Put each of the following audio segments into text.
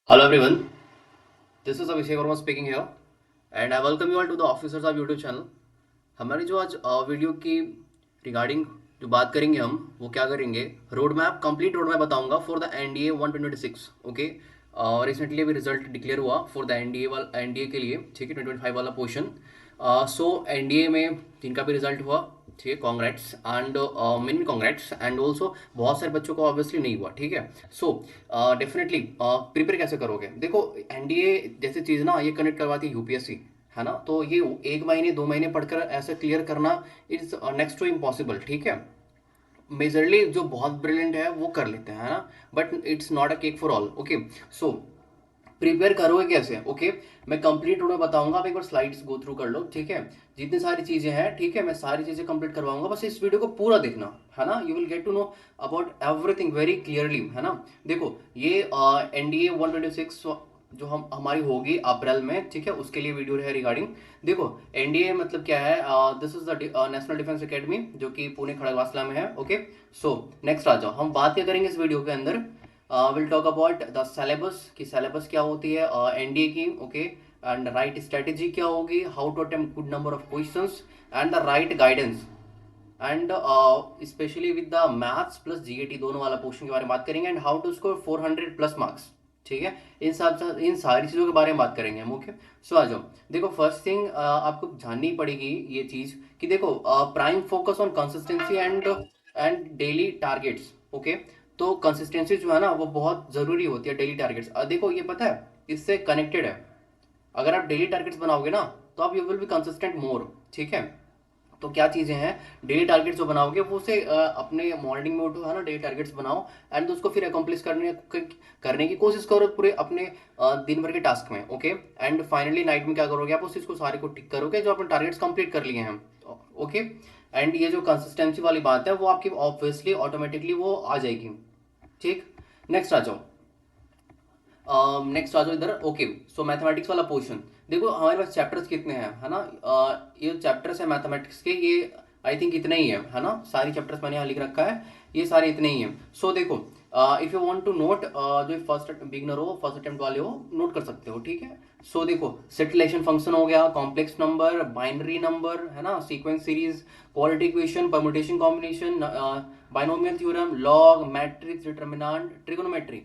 Hello everyone, this is Abhishek Verma speaking here and I welcome you all to the Officers of YouTube channel. हमारी जो आज video की regarding जो बात करेंगे हम वो क्या करेंगे, road map, complete road map बताऊंगा for the NDA 126. Okay, recently अभी रिजल्ट डिक्लेयर हुआ फॉर द एनडीए के लिए, ठीक है, 2025 वाला पोर्शन. सो एनडीए में जिनका भी रिजल्ट हुआ, ठीक है, congrats and main congrats and also बहुत सारे बच्चों को ऑब्वियसली नहीं हुआ, ठीक है. सो डेफिनेटली प्रिपेयर कैसे करोगे, देखो एनडीए जैसी चीज़ ना ये कनेक्ट करवाती है यूपीएससी, है ना. तो ये 1 महीने 2 महीने पढ़कर ऐसे क्लियर करना इज नेक्स्ट टू इम्पॉसिबल, ठीक है. मेजरली जो बहुत ब्रिलियंट है वो कर लेते हैं, है ना, but it's not a cake for all. Okay, so prepare करोगे कैसे, ओके. मैं कंप्लीट रोड में बताऊंगा, आप एक बार स्लाइड्स गो थ्रू कर लो, ठीक है. जितनी सारी चीजें हैं, ठीक है, मैं सारी चीजें कंप्लीट करवाऊंगा, बस इस वीडियो को पूरा देखना, है ना. You will get to know about everything very clearly, है ना. देखो ये एनडीए 126 जो हम हमारी होगी अप्रैल में, ठीक है, उसके लिए वीडियो है रिगार्डिंग. देखो एनडीए मतलब क्या है, this is the national defence academy जो कि पुणे खड़गवासला में है. ओके, सो नेक्स्ट आ जाओ, हम बात क्या करेंगे इस वीडियो के अंदर. Will talk about the syllabus की सिलेबस क्या होती है एनडीए की, ओके, एंड राइट स्ट्रेटेजी क्या होगी, how to attempt good number of questions and the right guidance and specially with the maths plus GAT दोनों वाला पोर्शन के बारे में बात करेंगे and how to score 400 plus marks, ठीक है. इन सारी चीज़ों के बारे में बात करेंगे हम. ओके, सो आ जाओ. देखो फर्स्ट थिंग आपको जाननी पड़ेगी ये चीज़ कि देखो prime focus on consistency and daily targets. Okay, तो कंसिस्टेंसी जो है ना वो बहुत ज़रूरी होती है. डेली टारगेट्स देखो ये पता है इससे कनेक्टेड है. अगर आप डेली टारगेट्स बनाओगे ना तो आप यू विल बी कंसिस्टेंट मोर, ठीक है. तो क्या चीज़ें हैं डेली टारगेट्स जो बनाओगे वो उसे अपने मॉर्निंग में उठो, है ना, डेली टारगेट्स बनाओ एंड उसको फिर अकम्प्लिश करने की कोशिश करो पूरे अपने दिन भर के टास्क में. ओके, एंड फाइनली नाइट में क्या करोगे, आप उस चीज़ को सारे को टिक करोगे जो अपने टारगेट्स कंप्लीट कर लिए हैं. ओके, एंड ये जो कंसिस्टेंसी वाली बात है वो आपकी ऑब्वियसली ऑटोमेटिकली वो आ जाएगी, ठीक. नेक्स्ट आ जाओ, नेक्स्ट आ जाओ इधर. ओके, सो मैथमेटिक्स वाला पोर्शन देखो हमारे पास चैप्टर्स कितने हैं, है ना. ये चैप्टर्स है मैथमेटिक्स के, ये आई थिंक इतने ही है ना. सारी चैप्टर्स मैंने यहाँ लिख रखा है, ये सारे इतने ही हैं. सो देखो if you want to note, जो फर्स्ट बिगनर हो फर्स्ट अटेम्प्ट वाले हो नोट कर सकते हो, ठीक है. सो देखो सेटिलेशन फंक्शन हो गया, कॉम्प्लेक्स नंबर, बाइनरी नंबर, है ना, sequence series, quality equation, permutation combination, binomial theorem, log, matrix, determinant, trigonometry.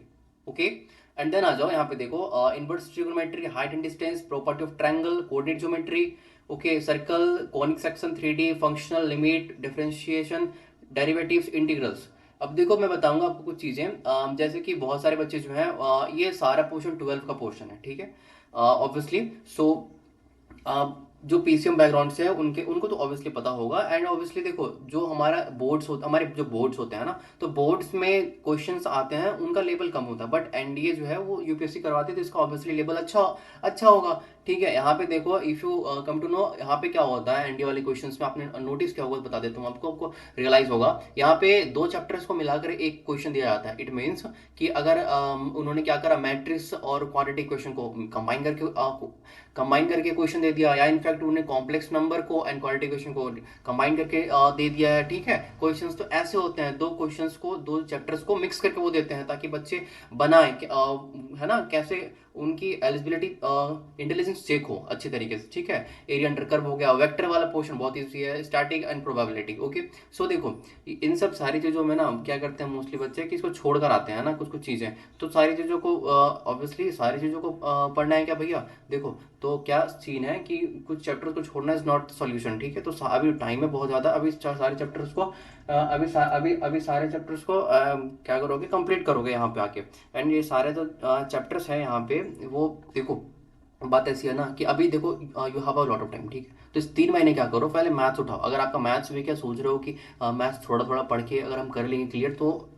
Okay, and then आ जाओ यहाँ पे देखो inverse trigonometry, height and distance, property of triangle, coordinate geometry, okay, circle, conic section, 3D, functional, limit, differentiation, derivatives, integrals. अब देखो मैं बताऊंगा आपको कुछ चीज़ें, जैसे कि बहुत सारे बच्चे जो हैं ये सारा पोर्शन 12 का पोर्शन है, ठीक है, ऑब्वियसली. सो जो पीसीएम बैकग्राउंड से है उनके उनको तो ऑब्वियसली पता होगा. एंड ऑब्वियसली देखो जो हमारे जो बोर्ड्स होते हैं ना, तो बोर्ड्स में क्वेश्चंस आते हैं उनका लेवल कम होता है, बट एनडीए जो है वो यूपीएससी करवाती है तो इसका ऑब्वियसली लेवल अच्छा अच्छा होगा, ठीक है. यहाँ पे देखो if you come to know यहाँ पे क्या होता है एनडीए वाले क्वेश्चंस में, आपने नोटिस किया होगा, बता देता हूँ आपको रियलाइज होगा. यहाँ पे दो चैप्टर्स को मिलाकर एक क्वेश्चन दिया जाता है. इट मीन्स कि अगर उन्होंने क्या करा, मैट्रिक्स और क्वाड्रेटिक क्वेश्चन को कंबाइन करके क्वेश्चन दे दिया, या इनफैक्ट उन्होंने कॉम्प्लेक्स नंबर को एंड क्वालिटी क्वेश्चन को कंबाइन करके दे दिया है, ठीक है. क्वेश्चंस तो ऐसे होते हैं, दो क्वेश्चंस को दो चैप्टर्स को मिक्स करके वो देते हैं ताकि बच्चे बनाए, है ना, कैसे उनकी एलिजिबिलिटी इंटेलिजेंस चेक हो अच्छे तरीके से, ठीक है. एरिया अंडर कर्व हो गया, वेक्टर वाला पोर्शन बहुत ईजी है, स्टैटिक एंड प्रोबेबिलिटी. ओके, सो देखो इन सब सारी चीज़ों में ना क्या करते हैं मोस्टली बच्चे कि इसको छोड़ कर आते हैं ना कुछ कुछ चीज़ें. तो सारी चीज़ों को ऑब्वियसली सारी चीज़ों को पढ़ना है क्या भैया. देखो तो क्या सीन है कि कुछ चैप्टर्स को छोड़ना इज नॉट सॉल्यूशन, ठीक है. तो अभी टाइम है बहुत ज़्यादा, अभी सारे चैप्टर्स को अभी सारे चैप्टर्स को क्या करोगे, कंप्लीट करोगे यहाँ पे आके. एंड ये सारे जो चैप्टर्स हैं यहाँ पे वो देखो बात ऐसी है ना कि अभी देखो you have a lot of time, ठीक है. तो इस 3 महीने क्या करो, पहले मैथ्स उठाओ. अगर आपका मैथ्स भी क्या सोच रहे हो कि मैथ्स थोड़ा थोड़ा पढ़ के अगर हम कर लेंगे क्लियर, तो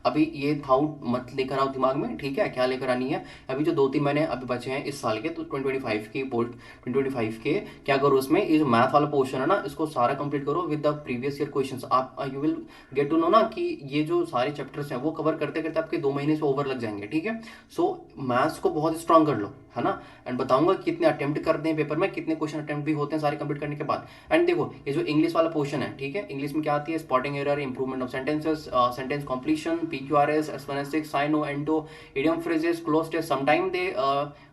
अभी ये थाउट मत लेकर आओ दिमाग में, ठीक है. क्या लेकर आनी है, अभी जो 2-3 महीने अभी बचे हैं इस साल के, तो 2025 के क्या करो, उसमें ये जो मैथ वाला पोर्शन है ना इसको सारा कंप्लीट करो with the previous year questions. आप you will get to know ना कि ये जो सारे चैप्टर्स हैं वो कवर करते करते आपके 2 महीने से ओवर लग जाएंगे, ठीक है. सो मैथ्स को बहुत स्ट्रांग कर लो, है ना. एंड बताऊंगा कितने अटेम्प्ट करते हैं पेपर में, कितने क्वेश्चन अटेम्प्ट भी होते हैं सारे कंप्लीट करने के बाद. एंड देखो ये जो इंग्लिश वाला पोर्शन है, ठीक है, इंग्लिश में क्या आती है, spotting error, improvement of sentences, sentence completion, PQRS, S1S6, Sino, Ento, idiom phrases, close test. Sometime they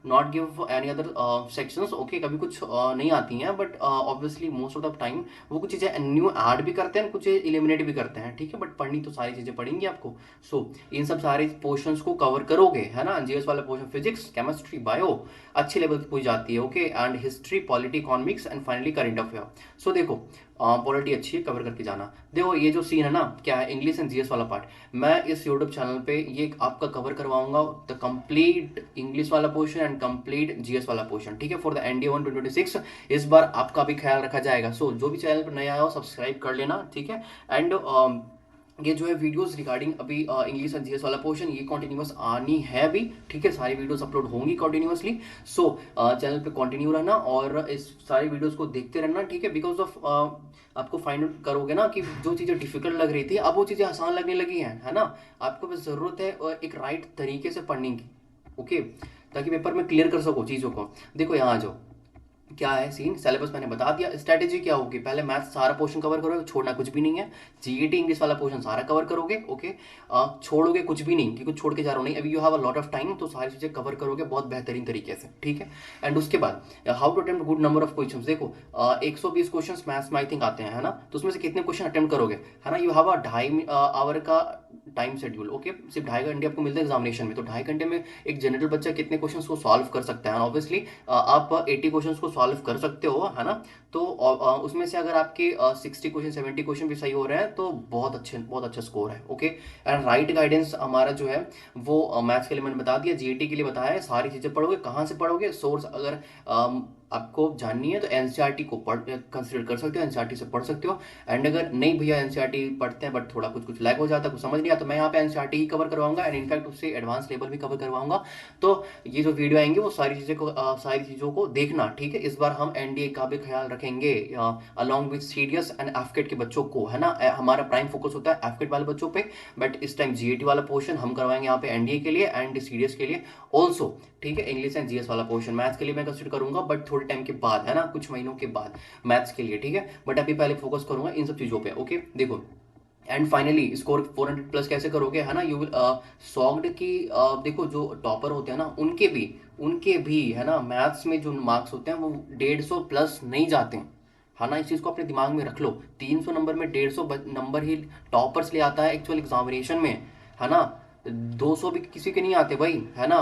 not give any other sections. Okay, कभी कुछ नहीं आती हैं, but obviously most of the time वो कुछ चीज़ें न्यू ऐड भी करते हैं, कुछ इलिमिनेट भी करते हैं, ठीक है, बट पढ़नी तो सारी चीज़ें पढ़ेंगी आपको। सो इन सब सारे पोर्शंस को कवर करोगे, है ना। जीएस वाला पोर्शन फिजिक्स, केमिस्ट्री, बायो अच्छे लेवल की पूछ जाती है, okay, and history, polity, economics and finally current affair. So देखो पॉलिटी अच्छी है, कवर करके जाना। देखो ये जो सीन है ना, क्या है, इंग्लिश एंड जीएस वाला पार्ट, मैं इस यूट्यूब चैनल पे ये आपका कवर करवाऊंगा, द कंप्लीट इंग्लिश वाला पोर्शन एंड कंप्लीट जीएस वाला पोर्शन, ठीक है, फॉर द एनडीए 1 2026। इस बार आपका भी ख्याल रखा जाएगा। सो जो भी चैनल पर नया आया हो सब्सक्राइब कर लेना, ठीक है। एंड ये जो है वीडियोस रिगार्डिंग अभी इंग्लिश एंड जीएस वाला पोर्शन ये कंटिन्यूअस आनी है अभी, ठीक है, सारी वीडियोस अपलोड होंगी कंटिन्यूअसली। सो चैनल पे कंटिन्यू रहना और इस सारी वीडियोस को देखते रहना, ठीक है, बिकॉज ऑफ आपको फाइंड आउट करोगे ना कि जो चीज़ें डिफिकल्ट लग रही थी अब वो चीज़ें आसान लगने लगी हैं, है ना। आपको बस ज़रूरत है एक राइट तरीके से पढ़ने की, ओके, ताकि पेपर में क्लियर कर सको चीज़ों को। देखो यहाँ आ जाओ, क्या है सीन, सिलेबस मैंने बता दिया। स्ट्रैटेजी क्या होगी, पहले मैथ्स सारा पोर्शन कवर करोगे, छोड़ना कुछ भी नहीं है। जीईटी इंग्लिश वाला पोर्शन सारा कवर करोगे, ओके, छोड़ोगे कुछ भी नहीं, कि कुछ छोड़ के जा रहा हूँ नहीं, अभी you have a lot of time, तो सारी चीजें कवर करोगे बहुत बेहतरीन तरीके से, ठीक है। एंड उसके बाद how to attempt good number of question. देखो 120 क्वेश्चन मैथ्स में आई थिंक आते हैं, है ना, तो उसमें से कितने क्वेश्चन अटेम्प्ट करोगे, है ना। यू हैव अ 2.5 आवर का टाइम शेड्यूल, ओके, सिर्फ 2.5 घंटे आपको मिलते हैं एग्जामिनेशन में, तो 2.5 घंटे में एक जनरल बच्चा कितने क्वेश्चन को सॉल्व कर सकता है। ऑब्वियसली आप 80 क्वेश्चन को सॉल्व कर सकते हो, है ना। तो उसमें से अगर आपके 60 क्वेश्चन 70 क्वेश्चन भी सही हो रहे हैं तो बहुत अच्छा स्कोर है, ओके। एंड राइट गाइडेंस हमारा जो है वो मैथ्स के लिए मैंने बता दिया, जीएटी के लिए बताया है। सारी चीज़ें पढ़ोगे, कहाँ से पढ़ोगे, सोर्स अगर आपको जाननी है तो एनसीईआरटी को कंसिडर कर सकते हो, एनसीईआरटी से पढ़ सकते हो। एंड अगर नहीं भैया एनसीईआरटी पढ़ते हैं बट थोड़ा कुछ कुछ लैग हो जाता है, कुछ समझ नहीं आता, तो मैं यहाँ पे एनसीईआरटी ही कवर करवाऊंगा एंड इनफैक्ट उससे एडवांस लेवल भी कवर करवाऊंगा। तो ये जो वीडियो आएंगे वो सारी चीज़ों को देखना, ठीक है। इस बार हम एनडीए का भी ख्याल रखेंगे अलॉन्ग विद सीडीएस एंड एफकेट के बच्चों को, है ना। हमारा प्राइम फोकस होता है एफकेट वाले बच्चों पे, बट इस टाइम जीएटी वाला पोर्शन हम करवाएंगे यहाँ पे एनडीए के लिए एंड सीडीएस के लिए ऑल्सो, ठीक है। इंग्लिश एंड जीएस वाला पोर्शन मैथ्स के लिए मैं कंसिडर करूंगा बट थोड़े टाइम के बाद, है ना, कुछ महीनों के बाद मैथ्स के लिए, ठीक है। बट अभी पहले फोकस करूंगा इन सब चीज़ों पे, ओके। देखो एंड फाइनली स्कोर 400 प्लस कैसे करोगे, है ना। यू विल सॉल्व्ड की देखो जो टॉपर होते हैं ना उनके भी है ना मैथ्स में जो मार्क्स होते हैं वो 150 प्लस नहीं जाते हैं, है ना। इस चीज़ को अपने दिमाग में रख लो, 300 नंबर में 150 नंबर ही टॉपर्स ले आता है एक्चुअल एग्जामिनेशन में, है ना। 200 भी किसी के नहीं आते भाई, है ना।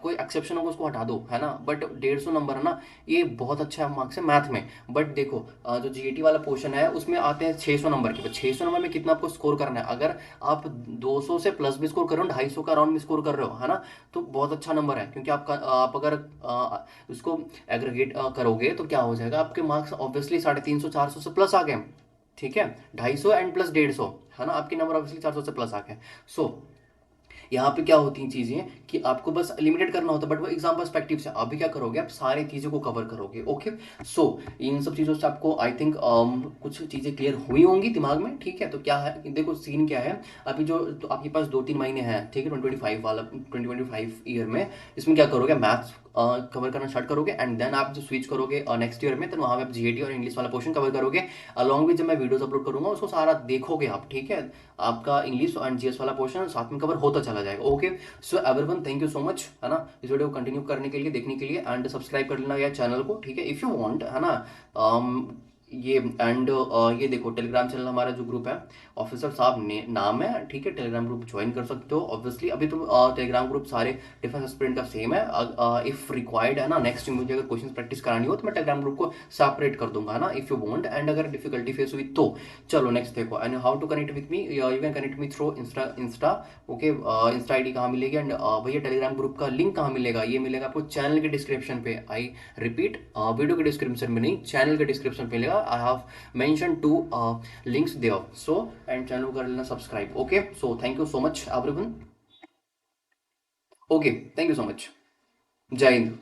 कोई एक्सेप्शन होगा उसको हटा दो, है ना, बट 150 नंबर है ना, ये बहुत अच्छा मार्क्स है मैथ में। बट देखो जो जीएटी वाला पोर्शन है उसमें आते हैं 600 नंबर के, 600 नंबर में कितना आपको स्कोर करना है। अगर आप 200 से प्लस भी स्कोर कर रहे हो, 250 का अराउंड भी स्कोर कर रहे हो, है ना, तो बहुत अच्छा नंबर है, क्योंकि आप अगर उसको एग्रीगेट करोगे तो क्या हो जाएगा, आपके मार्क्स ऑब्वियसली 350 400 से प्लस आ गए, ठीक है। 250 एंड प्लस 150, है ना, आपके नंबर ऑब्वियसली 400 से प्लस आ गए। सो यहाँ पे क्या होती हैं चीजें कि आपको बस लिमिटेड करना होता है, बट वो एग्जाम पर्सपेक्टिव से अभी क्या करोगे, आप सारी चीजों को कवर करोगे, ओके। सो इन सब चीजों से आपको आई थिंक कुछ चीजें क्लियर हुई होंगी दिमाग में, ठीक है। तो क्या है, देखो सीन क्या है, अभी जो तो आपके पास 2-3 महीने हैं, ठीक है, 2025 वाला 2025 ईयर में, इसमें क्या करोगे, मैथ्स कवर करना स्टार्ट करोगे एंड देन आप जो स्विच करोगे नेक्स्ट ईयर में, तो वहाँ पे आप जीएटी और इंग्लिश वाला पोर्शन कवर करोगे अलॉन्ग विद, जब मैं वीडियोस अपलोड करूंगा उसको सारा देखोगे आप, ठीक है। आपका इंग्लिश एंड जीएस वाला पोर्शन साथ में कवर होता चला जाएगा, okay. So everyone thank you so much, है ना, इस वीडियो को कंटिन्यू करने के लिए, देखने के लिए, एंड सब्सक्राइब कर लेना यार चैनल को, ठीक है, इफ़ यू वांट, है ना। ये एंड ये देखो टेलीग्राम चैनल हमारा जो ग्रुप है, ऑफिसर साहब ने नाम है, ठीक है, टेलीग्राम ग्रुप ज्वाइन कर सकते हो। ऑब्वियसली अभी तो टेलीग्राम ग्रुप सारे डिफेंस एस्पिरेंट का सेम है। इफ रिक्वायर्ड, है ना, नेक्स्ट मुझे अगर क्वेश्चन प्रैक्टिस करानी हो तो मैं टेलीग्राम ग्रुप को सेपरेट कर दूंगा, है ना, इफ यू वांट। एंड अगर डिफिकल्टी फेस हुई तो चलो नेक्स्ट देखो, and how to connect with me, you can connect me through Insta, okay. Insta ID कहाँ मिलेगी एंड भैया टेलीग्राम ग्रुप का लिंक कहाँ मिलेगा, ये मिलेगा आपको चैनल के डिस्क्रिप्शन पे। आई रिपीट, वीडियो के डिस्क्रिप्शन में नहीं, चैनल के डिस्क्रिप्शन पे मिलेगा। I have mention 2 links there, so and channel को कर लेना subscribe, okay. So thank you so much everyone, okay, thank you so much, जय हिंद।